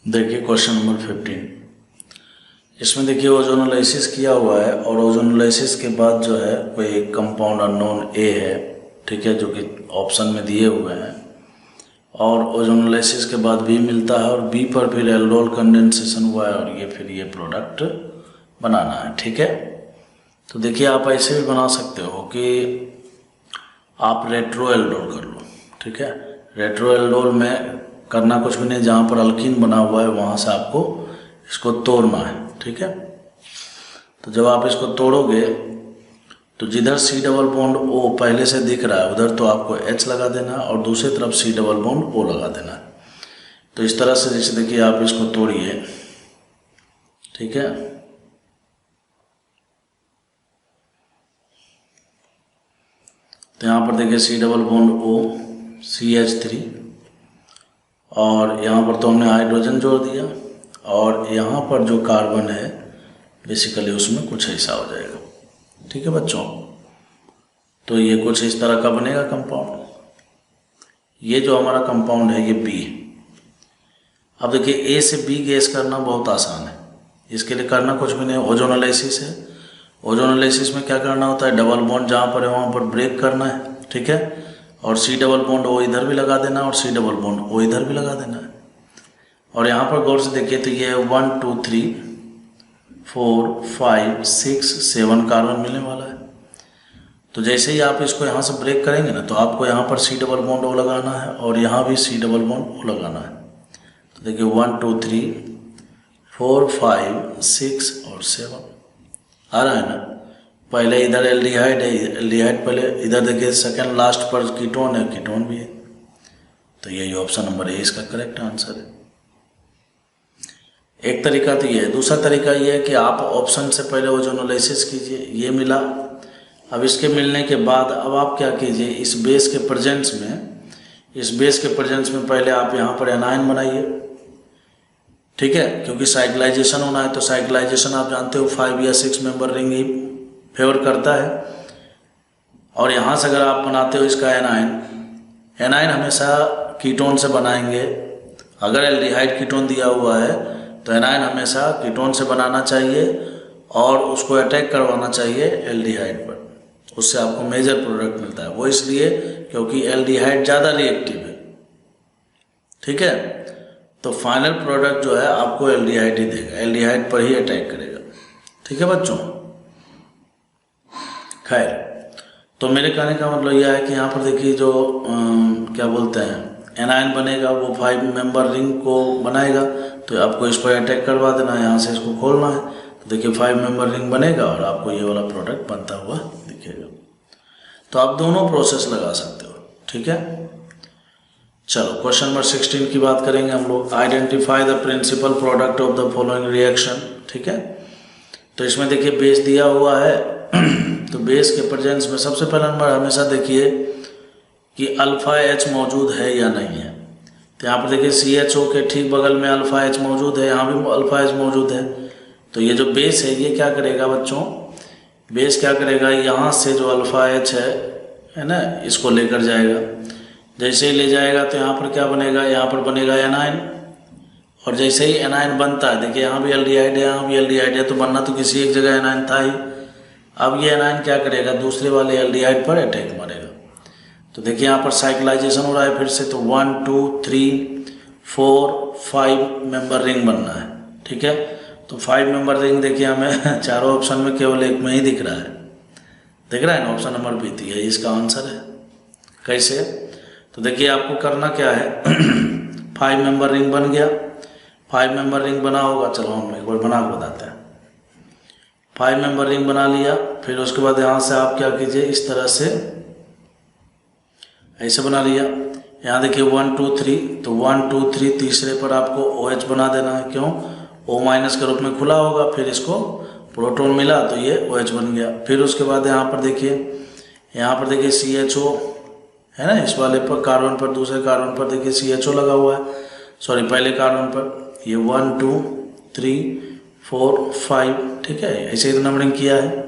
देखिए question number 15। इसमें देखिए ओजोनोलाइसिस किया हुआ है और ओजोनोलाइसिस के बाद जो है कोई एक कंपाउंड अननोन ए है, ठीक है, जो कि ऑप्शन में दिए हुए हैं, और ओजोनोलाइसिस के बाद बी मिलता है और बी पर फिर एल्डोल कंडेंसेशन हुआ है और ये फिर ये प्रोडक्ट बनाना है, ठीक है। तो देखिए आप ऐसे भी बना सकते हो कि आप रेट्रो एल्डोल कर लो, ठीक है। रेट्रो एल्डोल में करना कुछ भी नहीं, जहाँ पर अल्कीन बना हुआ है वहाँ से आपको इसको तोड़ना है, ठीक है। तो जब आप इसको तोड़ोगे तो जिधर सी डबल बॉन्ड ओ पहले से दिख रहा है उधर तो आपको एच लगा देना है और दूसरी तरफ सी डबल बॉन्ड ओ लगा देना है। तो इस तरह से जैसे देखिए आप इसको तोड़िए, ठीक है। तो यहाँ पर देखिए C double bond O CH3 और यहाँ पर तो हमने हाइड्रोजन जोड़ दिया और यहाँ पर जो कार्बन है बेसिकली उसमें कुछ ऐसा हो जाएगा, ठीक है बच्चों। तो ये कुछ इस तरह का बनेगा कंपाउंड। ये जो हमारा कंपाउंड है ये बी। अब देखिए ए से बी गैस करना बहुत आसान है, इसके लिए करना कुछ भी नहीं, ओजोनोलाइसिस है। ओजोनोलाइसिस में क्या करना होता है, डबल बॉन्ड जहाँ पर है वहाँ पर ब्रेक करना है, ठीक है, और सी डबल बॉन्ड ओ इधर भी लगा देना और सी डबल बॉन्ड ओ इधर भी लगा देना है। और यहाँ पर गौर से देखिए तो ये 1 2 3 4 5 6 7 कार्बन मिलने वाला है। तो जैसे ही आप इसको यहाँ से ब्रेक करेंगे ना तो आपको यहाँ पर सी डबल बॉन्ड ओ लगाना है और यहाँ भी सी डबल बॉन्ड ओ लगाना है। तो देखिए 1 2 3 4 5 6 और 7 आ रहा है ना। पहले इधर एल्डिहाइड है, एल्डिहाइड पहले इधर देखिए सेकंड लास्ट पर कीटोन है, कीटोन भी है। तो यही ऑप्शन नंबर ए इसका करेक्ट आंसर है। एक तरीका तो ये है, दूसरा तरीका ये है कि आप ऑप्शन से पहले ओजोनोलाइसिस कीजिए, ये मिला। अब इसके मिलने के बाद अब आप क्या कीजिए, इस बेस के प्रेजेंस में पहले आप यहाँ पर एनायन बनाइए, ठीक है, क्योंकि साइक्लाइजेशन होना है। तो साइक्लाइजेशन आप जानते हो 5 या 6 मेंबर रिंग ही फेवर करता है। और यहाँ से अगर आप बनाते हो इसका एनायन हमेशा कीटोन से बनाएंगे। अगर एल्डिहाइड कीटोन दिया हुआ है तो एनायन हमेशा कीटोन से बनाना चाहिए और उसको अटैक करवाना चाहिए एल्डिहाइड पर, उससे आपको मेजर प्रोडक्ट मिलता है। वो इसलिए क्योंकि एल्डिहाइड ज़्यादा रिएक्टिव है, ठीक है। तो फाइनल प्रोडक्ट जो है आपको एल्डिहाइड ही देगा, एल्डिहाइड पर ही अटैक करेगा, ठीक है बच्चों। खैर, तो मेरे कहने का मतलब यह है कि यहाँ पर देखिए जो क्या बोलते हैं एनायन बनेगा वो 5 मेंबर रिंग को बनाएगा। तो आपको इस पर अटैक करवा देना है, यहाँ से इसको खोलना है। तो देखिए 5 मेंबर रिंग बनेगा और आपको ये वाला प्रोडक्ट बनता हुआ दिखेगा। तो आप दोनों प्रोसेस लगा सकते हो, ठीक है। चलो क्वेश्चन नंबर 16 की बात करेंगे हम लोग। Identify the principal product of the following reaction, ठीक है। तो इसमें देखिए बेस दिया हुआ है तो बेस के प्रेजेंस में सबसे पहला नंबर हमेशा देखिए कि अल्फा एच मौजूद है या नहीं है। तो यहाँ पर देखिए CHO के ठीक बगल में अल्फा एच मौजूद है, यहाँ भी अल्फा एच मौजूद है। तो ये जो बेस है ये क्या करेगा बच्चों, बेस क्या करेगा, यहाँ से जो अल्फा एच है ना, इसको लेकर जाएगा। जैसे ही ले जाएगा तो यहाँ पर क्या बनेगा, यहाँ पर बनेगा एनायन। और जैसे ही एनायन बनता है, देखिए यहाँ भी एल्डिहाइड है, यहाँ भी एल्डिहाइड है, तो बनना तो किसी एक जगह एनायन था ही। अब ये एनायन क्या करेगा, दूसरे वाले एल्डिहाइड पर अटैक मारेगा। तो देखिए यहाँ पर साइक्लाइजेशन हो रहा है फिर से। तो 1 2 3 4 5 मेंबर रिंग बनना है, ठीक है। तो 5 मेंबर रिंग देखिए हमें चारों ऑप्शन में केवल एक में ही दिख रहा है, दिख रहा है ना, ऑप्शन नंबर बी। तो यही इसका आंसर है। कैसे, तो देखिए आपको करना क्या है 5 मेंबर रिंग बन गया, 5 मेंबर रिंग बना होगा, चलो हम एक बार बना के बताते हैं। 5 मेंबर रिंग बना लिया, फिर उसके बाद यहाँ से आप क्या कीजिए, इस तरह से ऐसे बना लिया। यहाँ देखिए 1 2 3, तो 1 2 3 तीसरे पर आपको OH बना देना है, क्यों, O- के रूप में खुला होगा, फिर इसको प्रोटॉन मिला तो ये OH बन गया। फिर उसके बाद यहाँ पर देखिए CHO है ना, इस वाले पर कार्बन पर, दूसरे कार्बन पर देखिए CHO लगा हुआ है, सॉरी पहले कार्बन पर। ये 1 2 3 4 5, ठीक है, ऐसे ही नंबरिंग किया है।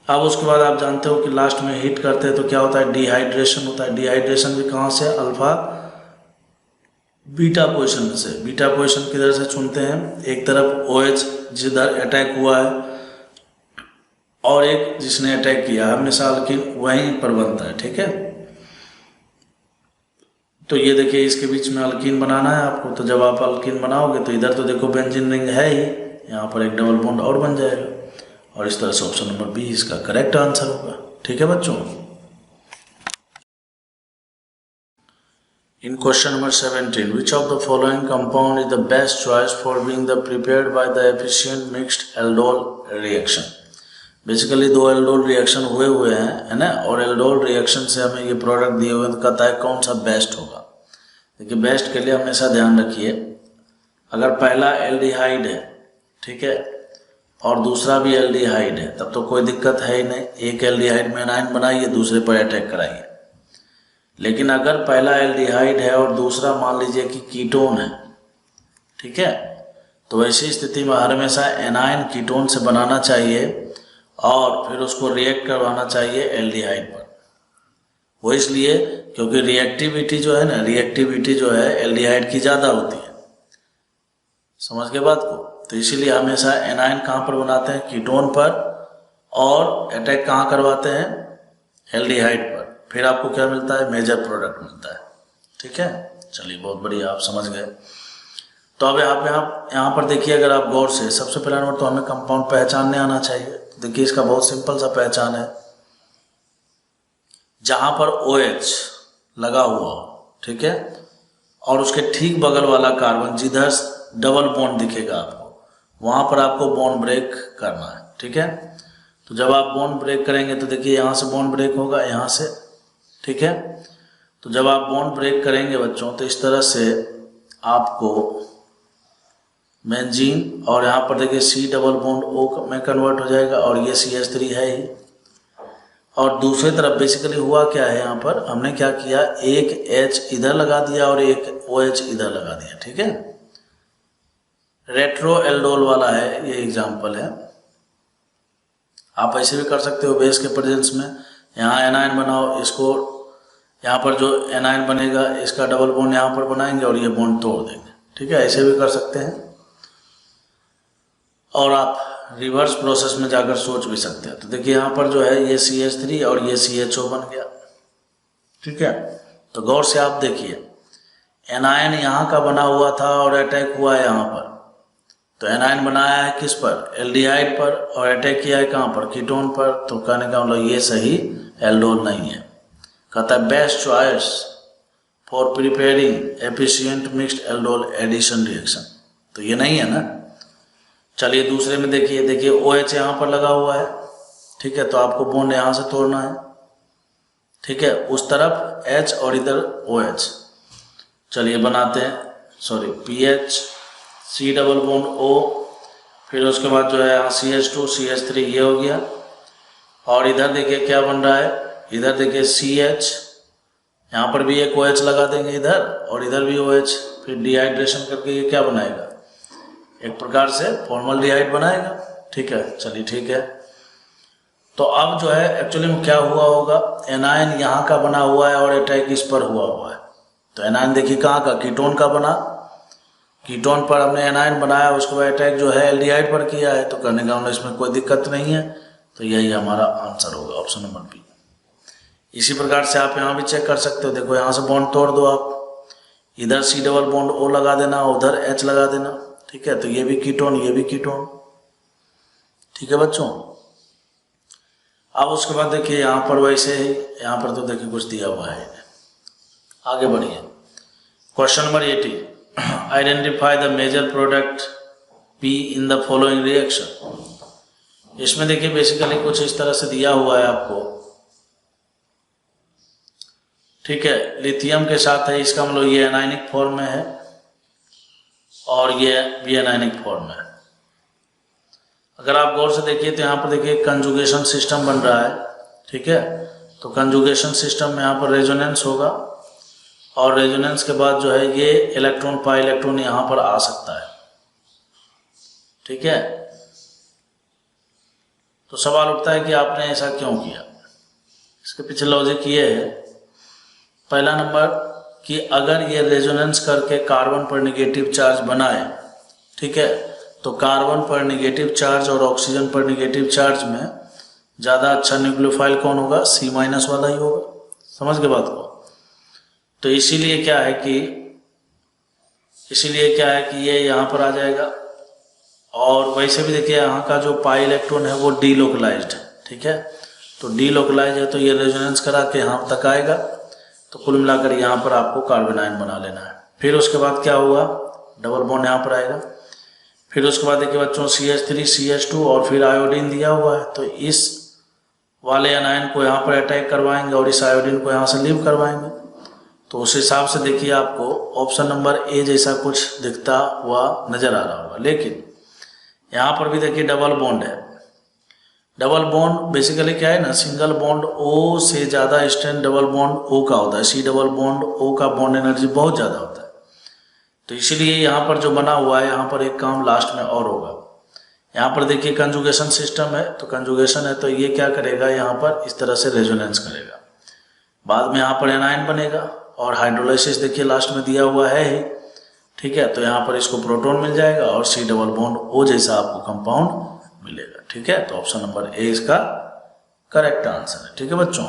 अब उसके बाद आप जानते हो कि लास्ट में हीट करते हैं तो क्या होता है, डिहाइड्रेशन होता है। डिहाइड्रेशन भी कहाँ से, अल्फा बीटा पोजीशन से। बीटा पोजीशन किधर से चुनते हैं, एक तरफ OH जिधर अटैक हुआ है और एक जिसने अटैक किया, हमेशा अल्कीन वहीं पर बनता है, ठीक है। तो ये देखिए इसके बीच में अल्कीन बनाना है आपको, तो जब आप अल्कीन बनाओगे तो इधर तो देखो बेंजीन रिंग है ही, यहाँ पर एक डबल बॉन्ड और बन जाएगा, और इस तरह से ऑप्शन नंबर बी इसका करेक्ट आंसर होगा, ठीक है बच्चों। In question number 17, which of the following compound is the best choice for being the prepared by the efficient mixed aldol reaction? Basically दो एल्डोल रिएक्शन हुए हैं, है ना, और एल्डोल रिएक्शन से हमें ये प्रोडक्ट दिए हुए हैं, तो कहता है कौन सा बेस्ट होगा। देखिए बेस्ट के लिए हमेशा ध्यान रखिए, अगर पहला एल्डिहाइड है, ठीक है, और दूसरा भी एल्डिहाइड है, तब तो कोई दिक्कत है ही नहीं, एक एल्डिहाइड में एनाइन बनाइए, दूसरे पर अटैक कराइए। लेकिन अगर पहला एल्डिहाइड है और दूसरा मान लीजिए कि कीटोन है, ठीक है, तो ऐसी स्थिति में हमेशा एनाइन कीटोन से बनाना चाहिए और फिर उसको रिएक्ट करवाना चाहिए एल्डिहाइड पर। वो इसलिए क्योंकि रिएक्टिविटी जो है ना, रिएक्टिविटी जो है एल्डिहाइड की ज़्यादा होती है, समझ के बात को। तो इसीलिए हमेशा एनाइन कहाँ पर बनाते हैं, कीटोन पर, और अटैक कहाँ करवाते हैं, एल्डिहाइड पर। फिर आपको क्या मिलता है, मेजर प्रोडक्ट मिलता है, ठीक है। चलिए बहुत बढ़िया, आप समझ गए। तो अब यहाँ पर देखिए, अगर आप गौर से, सबसे पहला नंबर तो हमें कंपाउंड पहचानने आना चाहिए। देखिए इसका बहुत सिंपल सा पहचान है, जहां पर OH लगा हुआ हो, ठीक है, और उसके ठीक बगल वाला कार्बन जिधर डबल बॉन्ड दिखेगा आपको, वहां पर आपको बॉन्ड ब्रेक करना है, ठीक है। तो जब आप बॉन्ड ब्रेक करेंगे तो देखिए यहाँ से बॉन्ड ब्रेक होगा, यहाँ से, ठीक है। तो जब आप बॉन्ड ब्रेक करेंगे बच्चों, तो इस तरह से आपको बेंजीन, और यहाँ पर देखिए C डबल बॉन्ड O में कन्वर्ट हो जाएगा, और ये CH3 है ही। और दूसरी तरफ बेसिकली हुआ क्या है, यहाँ पर हमने क्या किया, एक H इधर लगा दिया और एक OH इधर लगा दिया, ठीक है। रेट्रो एल्डोल वाला है ये एग्जाम्पल है। आप ऐसे भी कर सकते हो, बेस के प्रेजेंस में यहाँ एनाइन बनाओ, इसको यहाँ पर जो एनाइन बनेगा इसका डबल बॉन्ड यहाँ पर बनाएंगे और ये बॉन्ड तोड़ देंगे, ठीक है, ऐसे भी कर सकते हैं। और आप रिवर्स प्रोसेस में जाकर सोच भी सकते हैं। तो देखिए यहाँ पर जो है ये CH3 और ये CHO बन गया, ठीक है। तो गौर से आप देखिए, एनाइन यहाँ का बना हुआ था और अटैक हुआ है यहाँ पर, तो एनाइन बनाया है किस पर, एल्डिहाइड पर, और अटैक किया है कहाँ पर, कीटोन पर। तो कहने का मतलब ये सही एल्डोल नहीं है। कहता है best choice for preparing efficient mixed aldol addition reaction, तो ये नहीं है ना। चलिए दूसरे में देखिए, देखिए OH यहाँ पर लगा हुआ है, ठीक है, तो आपको बॉन्ड यहाँ से तोड़ना है, ठीक है, उस तरफ H और इधर OH। चलिए बनाते हैं, sorry PH C double bond O, फिर उसके बाद जो है यहाँ CH2 CH3 ये हो गया, और इधर देखिए क्या बन रहा है, इधर देखिए CH, यहाँ पर भी एक OH लगा देंगे इधर, और इधर भी OH, फिर डिहाइड्रेशन करके ये क्या बनाएगा, एक प्रकार से फॉर्मल्डिहाइड बनाएगा, ठीक है। चलिए ठीक है। तो अब जो है एक्चुअली में क्या हुआ होगा, एनाइन यहाँ का बना हुआ है और अटैक इस पर हुआ है। तो एनाइन देखिए कहाँ का, कीटोन का बना, कीटोन पर हमने एनाइन बनाया, उसके बाद अटैक जो है एल्डिहाइड पर किया है। तो करने का मतलब इसमें कोई दिक्कत नहीं है, तो यही हमारा आंसर होगा, ऑप्शन नंबर बी। इसी प्रकार से आप यहाँ भी चेक कर सकते हो, देखो यहाँ से बॉन्ड तोड़ दो आप, इधर C डबल बॉन्ड O लगा देना, उधर H लगा देना, ठीक है। तो ये भी कीटोन, ये भी कीटोन, ठीक है बच्चों। अब उसके बाद देखिए यहाँ पर वैसे ही, यहाँ पर तो देखिए कुछ दिया हुआ है, आगे बढ़िए। Question number 18, identify the major product P in the following reaction. इसमें देखिए बेसिकली कुछ इस तरह से दिया हुआ है आपको, ठीक है, लिथियम के साथ है, इसका मतलब ये एनाइनिक फॉर्म में है और ये भी एनाइनिक फॉर्म में है। अगर आप गौर से देखिए तो यहाँ पर देखिए कंजुगेशन सिस्टम बन रहा है, ठीक है। तो कंजुगेशन सिस्टम में यहाँ पर रेजोनेंस होगा, और रेजोनेंस के बाद जो है ये इलेक्ट्रॉन पाई इलेक्ट्रॉन यहाँ पर आ सकता है, ठीक है। तो सवाल उठता है कि आपने ऐसा क्यों किया। इसके पीछे लॉजिक ये है, पहला नंबर कि अगर ये रेजोनेंस करके कार्बन पर निगेटिव चार्ज बनाए, ठीक है, तो कार्बन पर निगेटिव चार्ज और ऑक्सीजन पर निगेटिव चार्ज में ज़्यादा अच्छा न्यूक्लियोफाइल कौन होगा? C- वाला ही होगा। समझ गए बात को? तो इसीलिए क्या है कि ये यहाँ पर आ जाएगा। और वैसे भी देखिए यहाँ का जो पाई इलेक्ट्रॉन है वो डीलोकलाइज्ड है, ठीक है, तो डीलोकलाइज है तो ये रेजोनेंस करा के यहाँ तक आएगा। तो कुल मिलाकर यहाँ पर आपको कार्बन आयन बना लेना है। फिर उसके बाद क्या हुआ? डबल बॉन्ड यहाँ पर आएगा। फिर उसके बाद देखिए बच्चों CH3 CH2 और फिर आयोडीन दिया हुआ है, तो इस वाले एनायन को यहाँ पर अटैक करवाएंगे और इस आयोडीन को यहाँ से लीव करवाएंगे। तो उस हिसाब से देखिए आपको ऑप्शन नंबर ए जैसा कुछ दिखता हुआ नजर आ रहा होगा। लेकिन यहाँ पर भी देखिए डबल बॉन्ड है। डबल बॉन्ड बेसिकली क्या है ना, सिंगल बॉन्ड O से ज़्यादा स्ट्रेंथ डबल बॉन्ड O का होता है। C डबल बॉन्ड O का बॉन्ड एनर्जी बहुत ज़्यादा होता है। तो इसीलिए यहाँ पर जो बना हुआ है, यहाँ पर एक काम लास्ट में और होगा। यहाँ पर देखिए कंजुगेशन सिस्टम है, तो कंजुगेशन है तो ये क्या करेगा, यहाँ पर इस तरह से रेजोनेंस करेगा। बाद में यहाँ पर एनायन बनेगा और हाइड्रोलाइसिस देखिए लास्ट में दिया हुआ है ही, ठीक है, तो यहाँ पर इसको प्रोटॉन मिल जाएगा और C डबल बॉन्ड O जैसा आपको कंपाउंड मिलेगा। ठीक है, तो ऑप्शन नंबर ए इसका करेक्ट आंसर है। ठीक है बच्चों।